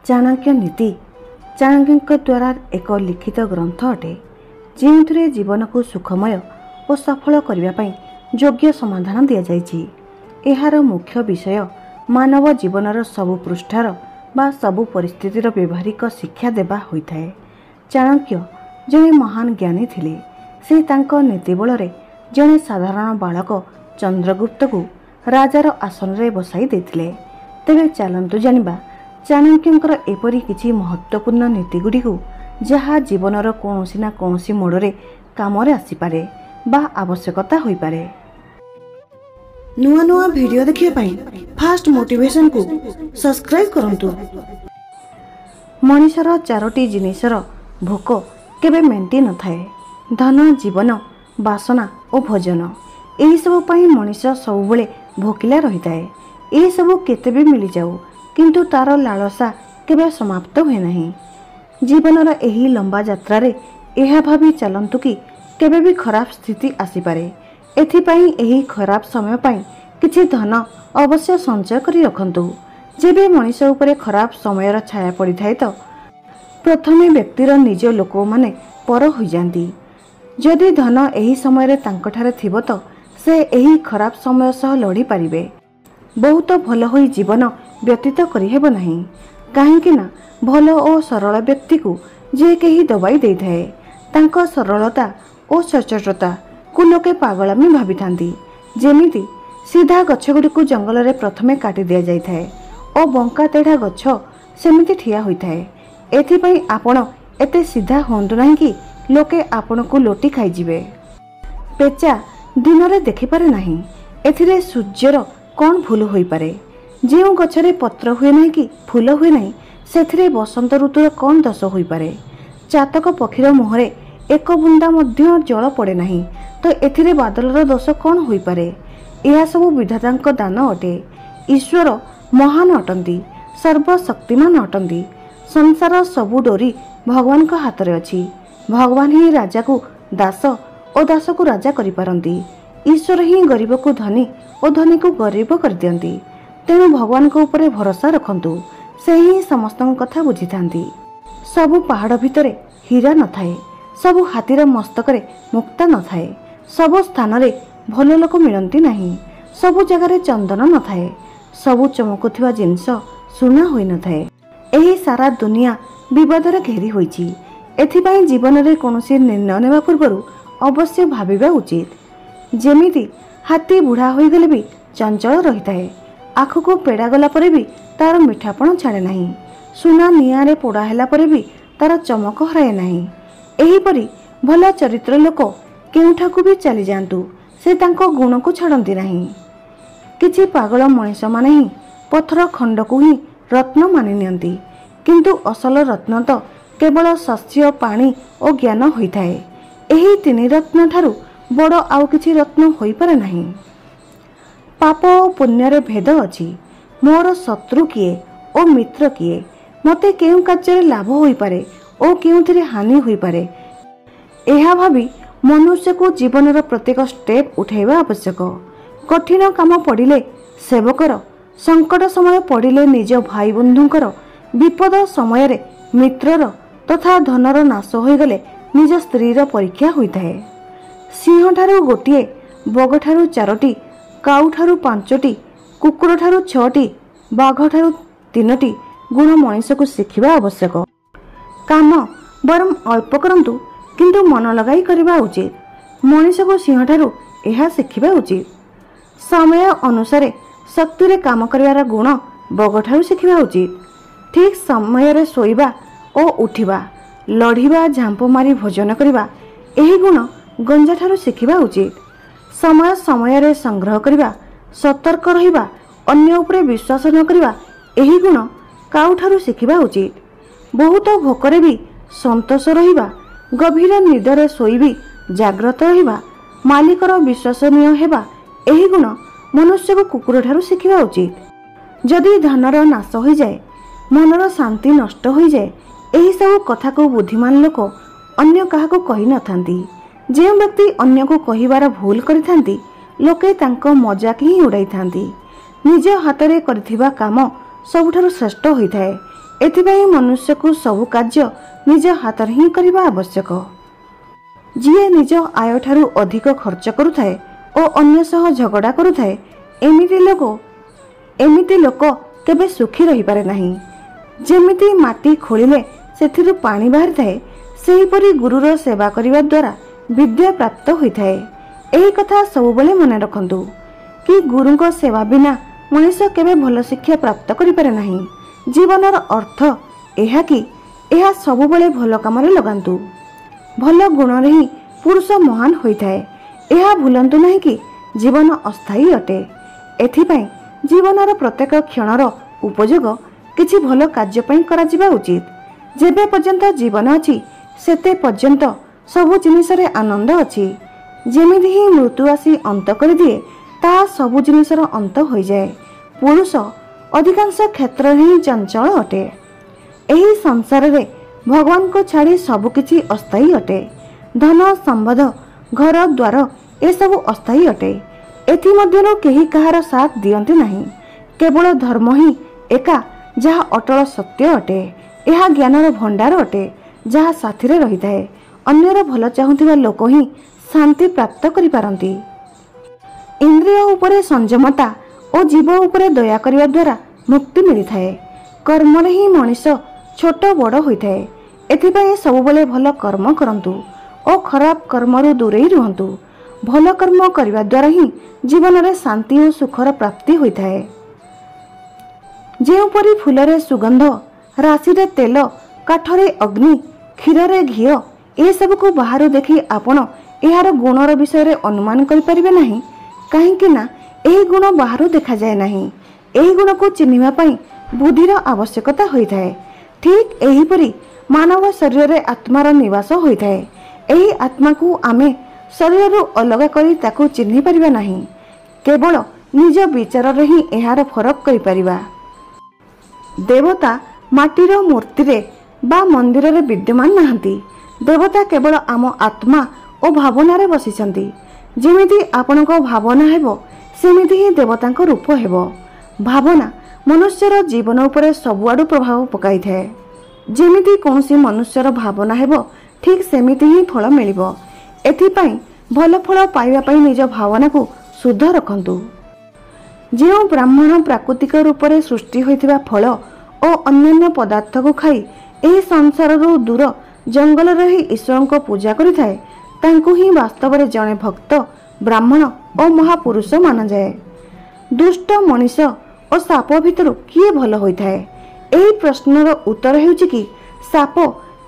चाणक्य नीति चाणक्य द्वारा एक लिखित ग्रंथ अटे जो जीवन को सुखमय और सफल करने योग्य समाधान दि जाइछि। एहार मुख्य विषय मानव जीवनर सबु पृष्ठार बा सबु परिस्थितिर व्यवहारिक शिक्षा देवा होइथाए। चाणक्य जड़े महान ज्ञानी थिले। से तांको नीति बल जड़े साधारण बालक चंद्रगुप्त को राजार आसन रे बसाई देथिले। तेबे चलंतु जानिबा चाणक्यंकर एपरी किछि महत्वपूर्ण नीतिगुड़ी को जहाँ जीवनर कौनसी ना कौनसी मोड़े कामरे आसीपारे बा आवश्यकता होई पारे। नुआ नुआ वीडियो देखिए पाई फास्ट मोटिवेशन को सब्सक्राइब करंतु। मनुष्यर चारोटी जिनिसर भोक केबे मेंटी न थाए। धन, जीवन, बासना और भोजन यही सब पाई मनुष्य सबुबले भोकिला रही थाए। यही सब केते भी मिल जाऊ किंतु तार लालसा केबे समाप्त हुए नहीं। जीवनर एही लंबा यात्रा रे एहा भाभी चलंतु कि केबे भी खराब स्थिति आसीपारे। एथिपाई एही खराब समय पाई किछि धन अवश्य संचय करी रखंतु। जेबे मनुष्य उपरे खराब समयर छाया पड़ी थाए तो प्रथमे व्यक्तिर निज लोक माने पर हो जाती। जदि धन एही समय रे तांकठारे थिबो तो से एही खराब समय सह लड़ी पारिबे। बहुत भल होई जीवन व्यतीत करि हेबो नाही। काहेकि ना भल और सरल व्यक्ति को जे केही दबाई दे थाए तांको सरलता और सचोटता को लोके पागलामी भाभी थांती। जेमिति सीधा गछ गुडी को जंगल रे प्रथमे काटी दिया जाय थाए और बंका तेढ़ा गछ सेमिति ठिया होई थाए। एथिपई आपण एते सीधा होंदु नाही कि लोके आपण को लोटी खाई जिवे। पेचा दिन रे देखि पारे नाही। एथिरे सूर्यर कौन भूल होई पारे। जेउ गछरे पत्र हुए नहीं कि फूल हुए नहीं सेथिरे बसंत ऋतुर कौन दोष होई पारे। चातक पक्षीर मुहरे एक बुंदा मध्य जल पड़े नहीं तो एथिरे बादलर दोष कौन होई पारे। यह सब विधातांक दान अटे। ईश्वर महान अटंती, सर्वशक्तिमान अटंती। संसार सबु डोरी भगवान का हाथ रे अछि। भगवान ही राजा को दास और दास को राजा करि पारंती। ईश्वर ही गरीब को धनी और धनी को गरीब कर दियंती। तेणु भगवान को ऊपर भरोसा रखंतु। से ही समस्त कथा बुझी थांती। सबु पहाड़ भितरे हीरा न थाए। सबु हाथीर मस्तक रे मुक्ता न थाए। सबु स्थान रे भल लोक मिलंती नहीं। सबु जगार चंदन न थाए। सबु चमकुथिबा जिनिस सुना होई न थाए। एही सारा दुनिया विवाद रे घेरी होईची। एथिपाई जीवन रे कोनोसी निर्णय नेबा पूर्वरु अवश्य भाबिबा उचित। जेमिति हाथी बुढ़ा होई गले भी चंचल रही थाए। आँख को पेड़ा गला परे भी तार मिठापण छाड़े नहीं। सुना निआं रे पोड़ा हैला परे भी तार चमक हराए नहीं। एहीपरि भला चरित्र लोक केउठाकू भी चली जांतु से तांको गुण को छाड़ती नहीं। किछि पागल मनीष माने ही पत्थर खंड को ही रत्न मानि नियंती। किंतु असल रत्न तो केवल शस्य, पानी और ज्ञान होई थाए। एही तीन रत्न ठारू बड़ आउ किछि रत्न होई पारे नहीं। पाप और पुण्य रे भेद अछि। मोर शत्रु किए और मित्र किए, मते केउ कार्य लाभ होई पारे और केउथिरे हानि होई पारे। एहा भाबी मनुष्य को जीवनर प्रत्येक स्टेप उठाइबा आवश्यक। कठिन काम पड़िले सेवकर, संकट समय पड़िले निज भाई बंधुकर, विपद समय रे मित्रर तथा धनर नाश होई गले निज स्त्रीर परीक्षा होइथाए। सिंह ठारू गोटिए, बग ठारू चारोटी, काऊ ठारू पांचटी, कुकुर ठारू छटी, बाघ ठारू तीनटी गुण मनुष्य को शिखिबा आवश्यक। काम बरम अल्प करंतु किंतु मन लगाई करबा उचित। मनुष्य को सिंह ठारू एहा शिखिबा उचित। समय अनुसार शक्ति रे काम करिवार गुण बग ठारू शिखिबा उचित। ठीक समय रे सोइबा और उठिबा, लढ़िबा, झांप मारी भोजन करिबा एही गुण गंजा ठारू शिखिबा उचित। समय समय रे संग्रह करिबा, सतर्क रहिबा, अन्य उपरे विश्वास न करिबा एही गुण काऊ ठारू शिखिबा उचित। बहुत भोकरे भी संतोष रहिबा, गभीर निदरे सोइबी जाग्रत रहिबा, मालिकर विश्वसनीय हेबा एही गुण मनुष्य को कुकुर ठारू शिखिबा उचित। जदि धनर नाश हो जाए, मनर शांति नष्ट हो जाए, एही सब कथा को बुद्धिमान लोक अन्य काहाको कहि नथांती। जे व्यक्ति अन्य को कहिबार भूल करिथांती लोके तांको मजाक ही उड़ाई थांती। निज हाथ रे करथिबा काम सबुठारु श्रेष्ठ होइथाए। एथिपाई मनुष्य को सबु कार्य निज हाथ ही करने आवश्यक। जी निज आय ठारू अधिक खर्च करुथाए और अन्य सह झगड़ा करुथाए एमिति लोक केबे सुखी रही पारे नहीं। जेमिति माटी खोलिले सेथिरु पानी बाहरी थाए सेहीपरि गुरुर सेवा करिवा द्वारा विद्या प्राप्त होइथाए। एही कथा सबुबले मने रखंतु कि गुरुଙ୍କ सेवा बिना मनुष्य केबे भल शिक्षा प्राप्त करि पारे नहीं। जीवनर अर्थ एहा कि एहा सबुबले भल कामरे लगांतु। भल गुण रे ही पुरुष महान होइथाए। एहा भूलंतु नहीं कि जीवन अस्थायी अटे। एथिपाई जीवनर प्रत्येक क्षणर उपयोग किछि भल कार्य पई करा जिबा उचित। जेबे पर्यंत जीवन अछि सेते पर्यंत सबु जिनिसरे आनंद अछि। जेमिति ही मृत्यु आसी अंत कर दिए ता सबु जिनिसर अंत हो जाए। पुरुष अधिकांश क्षेत्र ही चंचल अटे। एही संसार रे भगवान को छाड़ी सबुकिछि अस्थायी अटे। धन संबंध घर द्वार ए सबु अस्थायी अटे। एथि मध्यरो केही कहार साथ दियंती नहीं। केवल धर्म ही एका जहा अटल सत्य अटे। एहा ज्ञानर भंडार अटे जहा साथीरे रहिथाए। अन्यर भल चाहुथिबा लोक ही शांति प्राप्त करि पारंती। इंद्रिय उपरे संयमता और जीव उपरे दया करिवा द्वारा मुक्ति मिलिथाए। कर्म रे ही मनुष्य छोट बड़ होइथाए। एथिपाई सबुबले भल कर्म करंतु और खराब कर्मरु दूरेई रुहंतु। भल कर्म करिवा द्वारा ही जीवन रे शांति और सुखर प्राप्ति होइथाए। जेउपरि फूलरे सुगंध, राशिरे तेल, काठरे अग्नि, क्षीररे घी ए सब को बाहर देखि आपण एहार गुणर विषय अनुमान करि परिबे नहीं। काहेकि ना एही गुण बाहर देखा जाए नहीं। एही गुण को चिन्हिबा पई बुद्धिर आवश्यकता होइथाए। ठीक एहीपरि मानव शरीर रे आत्मार निवास होइथाए। एही आत्मा को आमे शरीर रु अलग करी ताकू चिन्हि परिबा नहीं। केवल निज विचार रे ही एहार फरक करि परिबा। देवता माटीर मूर्ति रे बा मंदिर रे विद्यमान नाहंती। देवता केवल आम आत्मा और भावना रे बसिछंती। जेमिति आपणक भावना हेबो सेमिति ही देवतांक रूप हेबो। भावना मनुष्यर जीवन उपरे सबुआडु प्रभाव पकाई थाए। जेमिति कौनसी मनुष्यर भावना हेबो ठीक सेमिति ही फल मिलिबो। एथिपाई भल फल पाइबा पई निज भावना को शुद्ध रखंतु। जेउ ब्राह्मण प्राकृतिक रूप से सृष्टि होइथिबा फल और अन्य पदार्थ को खाई एही संसार रु दूर जंगल रही ईश्वर को पूजा करिथाए तांकु ही वास्तव रे जणे भक्त ब्राह्मण और महापुरुष माना जाए। दुष्ट मनुष्य और साप भितर किए भल होइथाए? एही प्रश्नर उत्तर हेउछि कि साप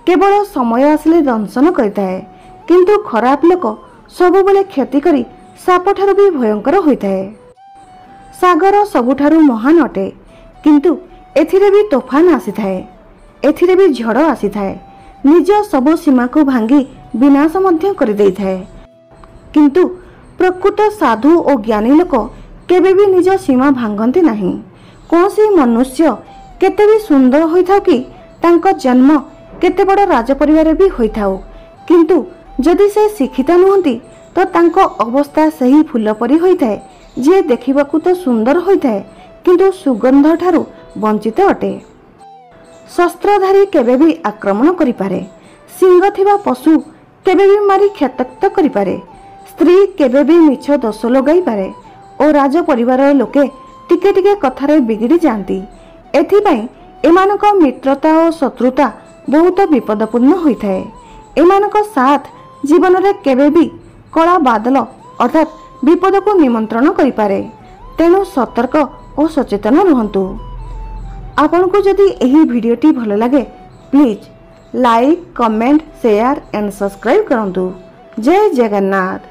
केवल समय आसिले दंशन करिथाए, किंतु खराब लोक सबुबले क्षति करी साप ठारू भी भयंकर होइथाए। सागर सबुठारू महान अटे, किंतु एथिरे भी तोफान आसीथाए, एथिरे भी झड़ आसीथाए। निज सबु सीमा को भांगी विनाश मध्य कर देइथाए। किंतु प्रकृत साधु और ज्ञानी लोक केबे भी निज सीमा भांगती नहीं। कौनसी मनुष्य केते भी सुंदर होइथाउ कि तांको जन्म केते बड़ राजपरिवार भी होइथाउ, किंतु जदि से शिक्षित नुहंती तो तांको अवस्था सही फूल परी होइथाए, जे देखिबाकू तो सुंदर होइथाए किंतु सुगंध ठारू वंचित अटे। शस्त्रधारी केबे भी आक्रमण करि पारे, सिंह थिबा पशु केबे भी मारी क्षतक्त करि पारे, स्त्री केबे भी मिछ दोष लगाई पारे और राज परिवार लोके टिके टिके कथारे बिगिड़ी जाती। एथिपाई एमानक मित्रता और शत्रुता बहुत विपदपूर्ण होइथाए। एमानक साथ जीवन रे केबे भी कला बादल अर्थात विपद को निमंत्रण करि पारे। तेणु सतर्क और सचेतन रुहंतु। आपनको जदि एही वीडियोटी भल लगे please like, comment, share and subscribe करंतु। जय जगन्नाथ।